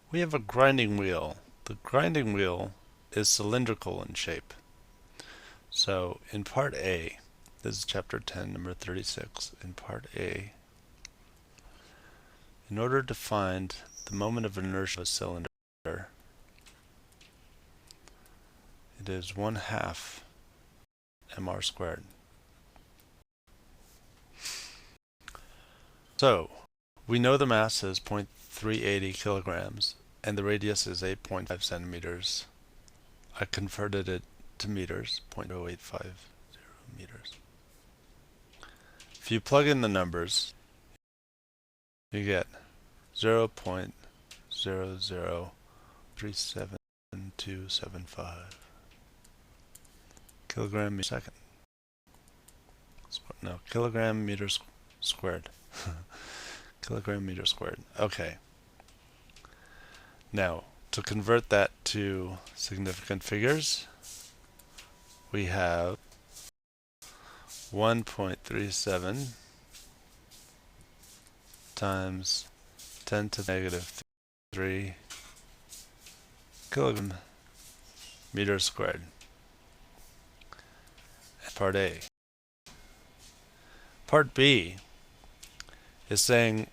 We have a grinding wheel. The grinding wheel is cylindrical in shape. So in part A, this is chapter 10, number 36. In part A, in order to find the moment of inertia of a cylinder, it is 1/2 mr squared. So we know the mass is 0.380 kilograms and the radius is 8.5 centimeters. I converted it to meters, 0.0850 meters. If you plug in the numbers, you get 0.00377275 kilogram meter second. No, kilogram meters squared. Kilogram meter squared. Okay. Now, to convert that to significant figures, we have 1.37 times 10 to the negative 3 kilogram meters squared. Part A. Part B is saying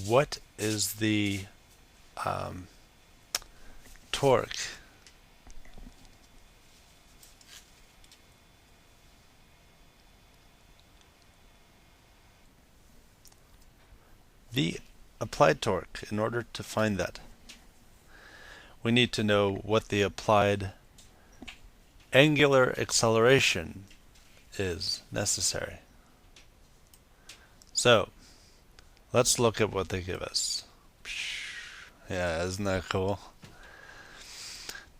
what is the torque the applied torque. In order to find that, we need to know what the applied angular acceleration is necessary. So let's look at what they give us. Yeah, isn't that cool?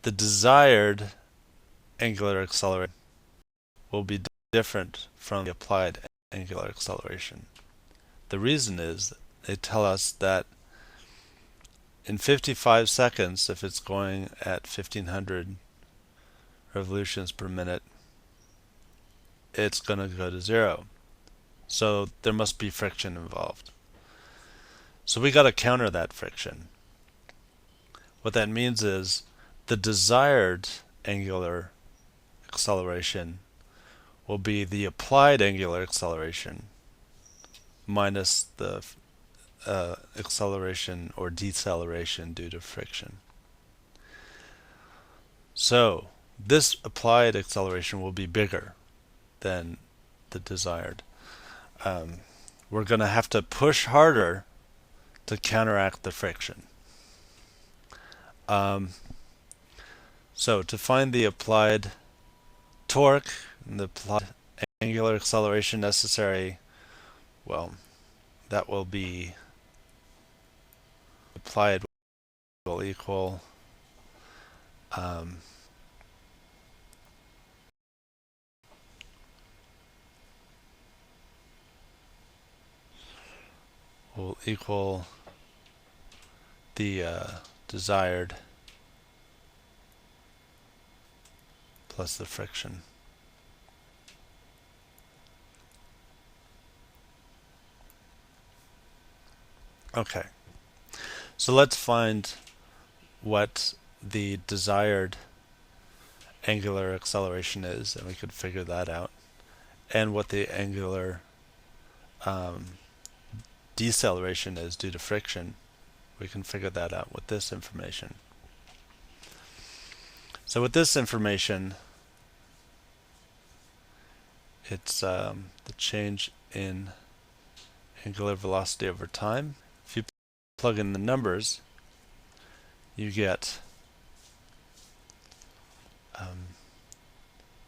The desired angular acceleration will be different from the applied angular acceleration. The reason is they tell us that in 55 seconds, if it's going at 1500 revolutions per minute, it's going to go to 0. So there must be friction involved. So we got to counter that friction. What that means is the desired angular acceleration will be the applied angular acceleration minus the acceleration or deceleration due to friction. So this applied acceleration will be bigger than the desired. We're going to have to push harder to counteract the friction. So to find the applied torque and the applied angular acceleration necessary, well, that will be applied will equal the desired plus the friction. Okay, so let's find what the desired angular acceleration is, and we could figure that out, and what the angular deceleration is due to friction. We can figure that out with this information. So with this information, it's the change in angular velocity over time. If you plug in the numbers, you get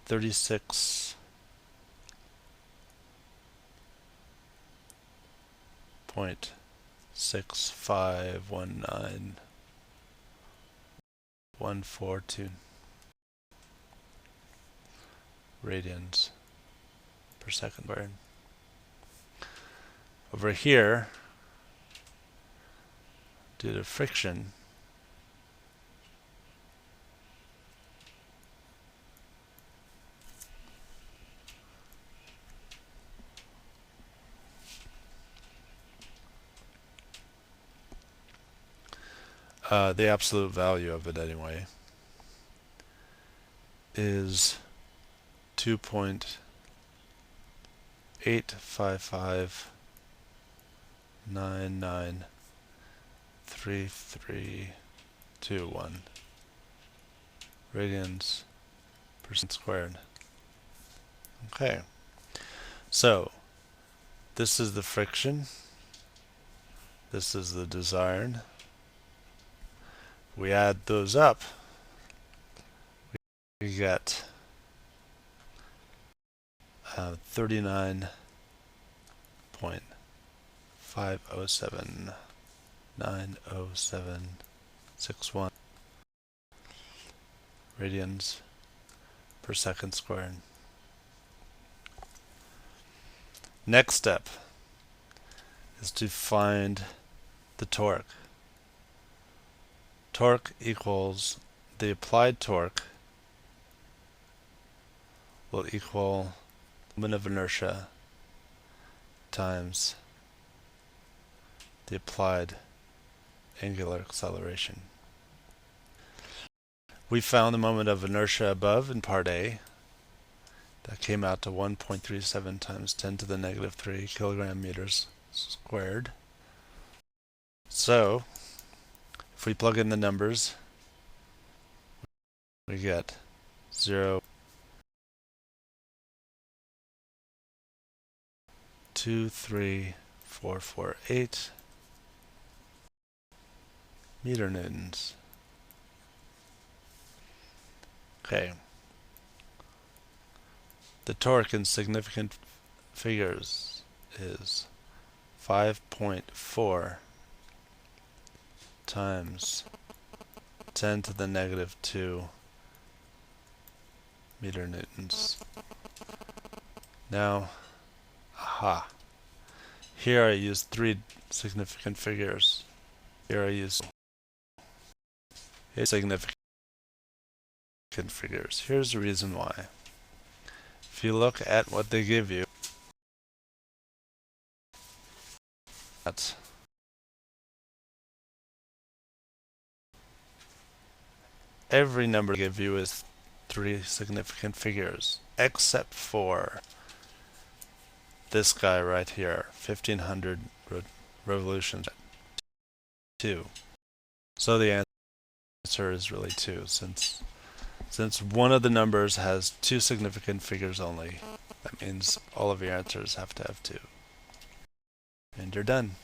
36.6519142 radians per second squared. Over here, due to friction, the absolute value of it anyway, is 2.855993321 radians per second squared. Okay, so this is the friction, this is the desired. We add those up, we get 39.507.90761 radians per second squared. Next step is to find the torque. Torque equals the applied torque will equal moment of inertia times the applied angular acceleration. We found the moment of inertia above in part A. That came out to 1.37 times 10 to the negative 3 kilogram meters squared. So, if we plug in the numbers, we get 0.23448 meter newtons. Okay. The torque in significant figures is 5.4 times 10 to the negative 2 meter newtons. Now, aha. Here I use 3 significant figures. Here I use 8 significant figures. Here's the reason why. If you look at what they give you, that's every number they give you is 3 significant figures, except for this guy right here, 1500 revolutions, 2. So the answer is really 2, since one of the numbers has 2 significant figures only. That means all of your answers have to have 2. And you're done.